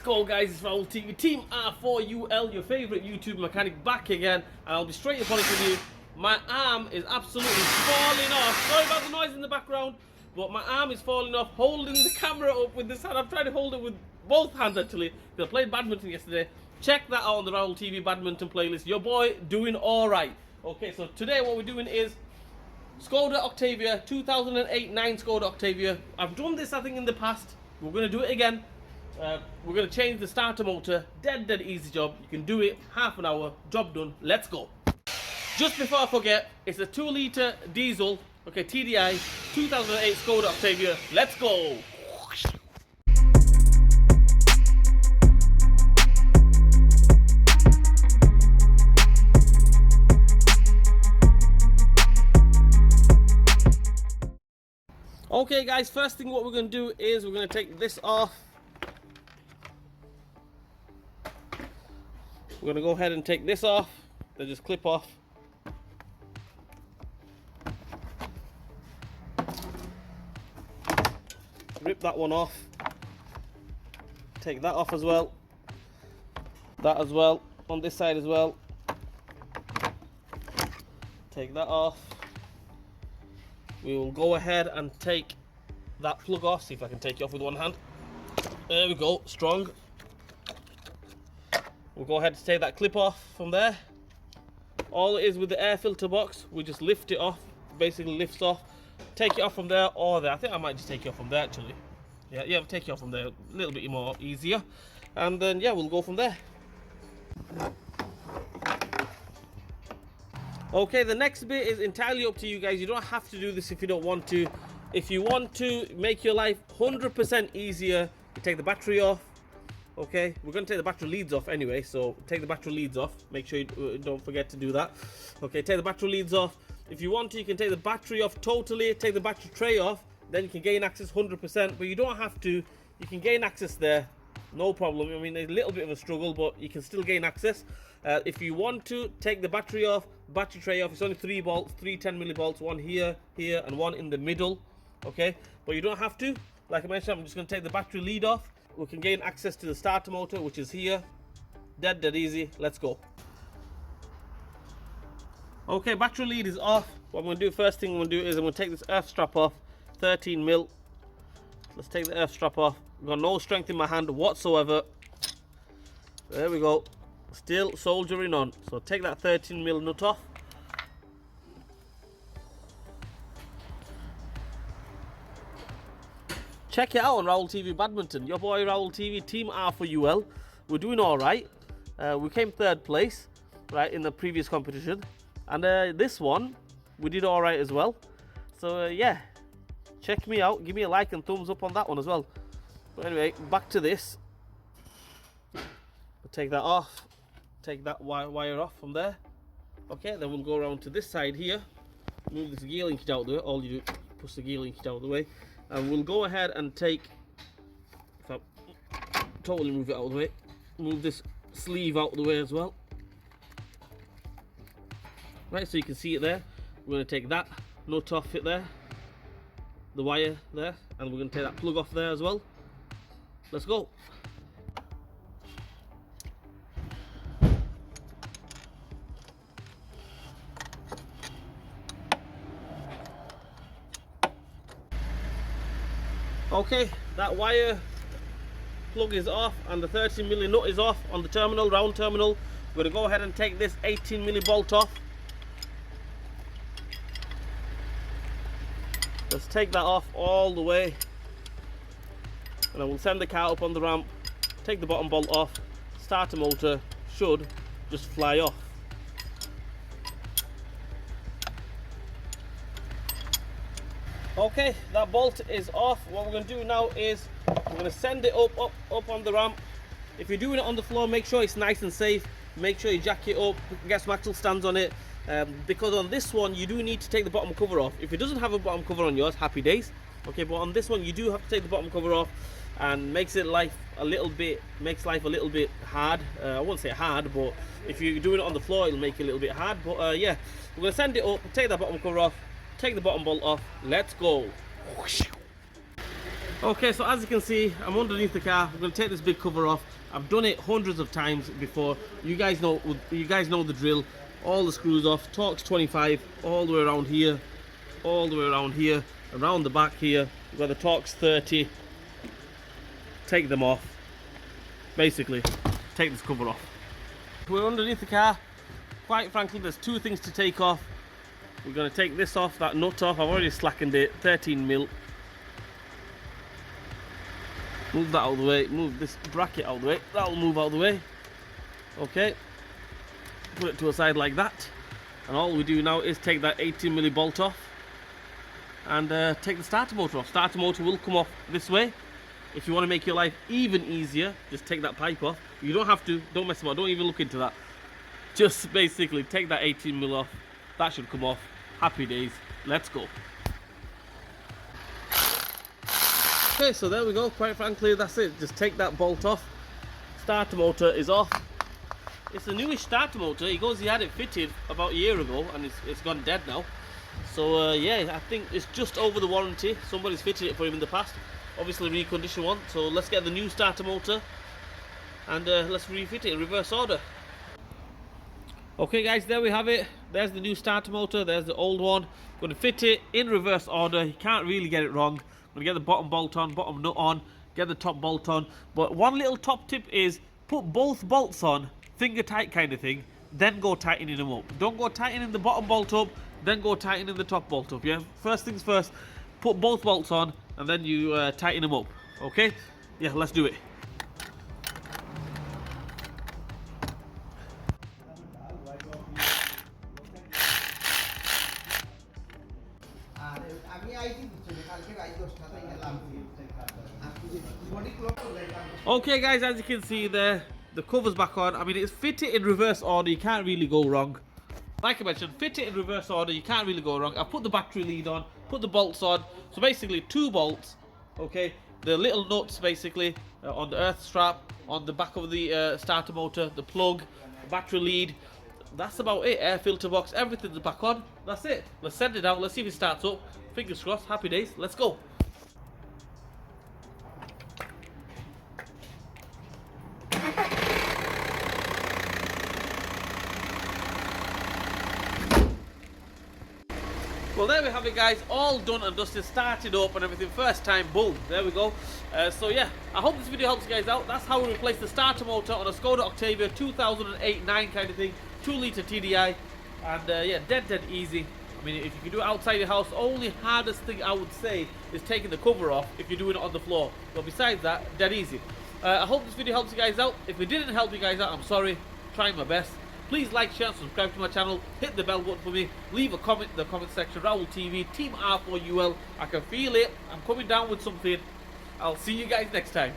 Go guys, it's Raul TV, Team R4UL, your favourite YouTube mechanic, back again, and I'll be straight up honest with you. My arm is absolutely falling off. Sorry about the noise in the background, but my arm is falling off holding the camera up with this hand. I'm trying to hold it with both hands actually, because I played badminton yesterday. Check that out on the Raul TV badminton playlist. Your boy doing alright. Okay, so today what we're doing is Skoda Octavia, 2008-9 Skoda Octavia. I've done this I think in the past. We're going to do it again. We're going to change the starter motor. Dead easy job. You can do it, half an hour, job done. Let's go. Just before I forget, it's a 2-litre diesel, okay, TDI, 2008 Skoda Octavia. Let's go. Okay guys, first thing what we're going to do is we're going to take this off. We're going to go ahead and take this off. They just clip off. Rip that one off. Take that off as well. That as well. On this side as well. Take that off. We will go ahead and take that plug off. See if I can take it off with one hand. There we go. Strong. We'll go ahead and take that clip off from there. All it is with the air filter box, we just lift it off. Basically lifts off. Take it off from there or there. I think I might just take it off from there actually. Yeah, take it off from there. A little bit more easier. And then yeah, we'll go from there. Okay, the next bit is entirely up to you guys. You don't have to do this if you don't want to. If you want to make your life 100% easier, you take the battery off. Okay, we're going to take the battery leads off anyway, so take the battery leads off. Make sure you don't forget to do that. Okay, take the battery leads off. If you want to, you can take the battery off totally, take the battery tray off, then you can gain access 100%, but you don't have to. You can gain access there, no problem. I mean, there's a little bit of a struggle, but you can still gain access. If you want to, take the battery off, battery tray off. It's only 3 bolts, 3 10 millivolts, one here, and one in the middle. Okay, but you don't have to. Like I mentioned, I'm just going to take the battery lead off. We can gain access to the starter motor, which is here. Dead easy. Let's go. Okay, battery lead is off. What I'm going to do, first thing I'm going to do is I'm going to take this earth strap off. 13 mil. Let's take the earth strap off. I've got no strength in my hand whatsoever. There we go. Still soldiering on. So take that 13 mil nut off. Check it out on Raul TV Badminton. Your boy Raul TV, Team R4UL. We're doing alright. We came 3rd place, right, in the previous competition. And this one, we did alright as well. So yeah, check me out. Give me a like and thumbs up on that one as well. But anyway, back to this. We'll take that off. Take that wire off from there. Okay, then we'll go around to this side here. Move this gear linkage out of the way. All you do, push the gear linkage out of the way. And we'll go ahead and take, if I totally move it out of the way, move this sleeve out of the way as well. Right, so you can see it there. We're going to take that nut off it there, the wire there, and we're going to take that plug off there as well. Let's go. Okay, that wire plug is off and the 13 milli nut is off on the terminal, round terminal. We're going to go ahead and take this 18 milli bolt off. Let's take that off all the way. And I will send the car up on the ramp, take the bottom bolt off, starter motor should just fly off. Okay, that bolt is off. What we're going to do now is we're going to send it up on the ramp. If you're doing it on the floor, make sure it's nice and safe. Make sure you jack it up, get some axle stands on it. Because on this one, you do need to take the bottom cover off. If it doesn't have a bottom cover on yours, happy days. Okay, but on this one, you do have to take the bottom cover off, and makes life a little bit hard. I won't say hard, but if you're doing it on the floor, it'll make it a little bit hard. But yeah, we're going to send it up, take that bottom cover off, take the bottom bolt off. Let's go. Okay, so as you can see, I'm underneath the car. I'm going to take this big cover off. I've done it hundreds of times before. You guys know the drill. All the screws off. Torx 25 all the way around here, all the way around here, around the back here. We've got the Torx 30. Take them off. Basically, take this cover off. We're underneath the car. Quite frankly, there's two things to take off. We're going to take this off, that nut off. I've already slackened it, 13 mil. Move that out of the way, move this bracket out of the way, that'll move out of the way. Okay, put it to a side like that. And all we do now is take that 18 milli bolt off and take the starter motor off. Starter motor will come off this way. If you want to make your life even easier, just take that pipe off. You don't have to, don't mess about, don't even look into that. Just basically take that 18 mil off. That should come off. Happy days, let's go. Okay, so there we go. Quite frankly, that's it. Just take that bolt off. Starter motor is off. It's a newish starter motor. He goes, he had it fitted about a year ago, and it's gone dead now. So yeah, I think it's just over the warranty. Somebody's fitted it for him in the past. Obviously, reconditioned one. So let's get the new starter motor and let's refit it in reverse order. Okay, guys, there we have it. There's the new starter motor. There's the old one. Going to fit it in reverse order. You can't really get it wrong. I'm going to get the bottom bolt on, bottom nut on, get the top bolt on. But one little top tip is put both bolts on, finger tight kind of thing, then go tightening them up. Don't go tightening the bottom bolt up, then go tightening the top bolt up, yeah? First things first, put both bolts on, and then you tighten them up, okay? Yeah, let's do it. Okay guys, as you can see there, the cover's back on. I mean, it's fitted in reverse order, you can't really go wrong. Like I mentioned, fit it in reverse order, you can't really go wrong. I've put the battery lead on, put the bolts on. So basically two bolts, okay? The little nuts basically on the earth strap, on the back of the starter motor, the plug, battery lead. That's about it. Air filter box, everything's back on. That's it. Let's send it out, let's see if it starts up. Fingers crossed, happy days, let's go. Well, there we have it, guys, all done and dusted, started up and everything, first time, boom, there we go. So yeah, I hope this video helps you guys out. That's how we replace the starter motor on a Skoda Octavia 2008-9 kind of thing, 2-litre TDI, and yeah, dead easy. I mean, if you can do it outside your house, only hardest thing I would say is taking the cover off if you're doing it on the floor. But besides that, dead easy. I hope this video helps you guys out. If it didn't help you guys out, I'm sorry, trying my best. Please like, share, and subscribe to my channel. Hit the bell button for me. Leave a comment in the comment section. Raul TV, Team R4UL. I can feel it. I'm coming down with something. I'll see you guys next time.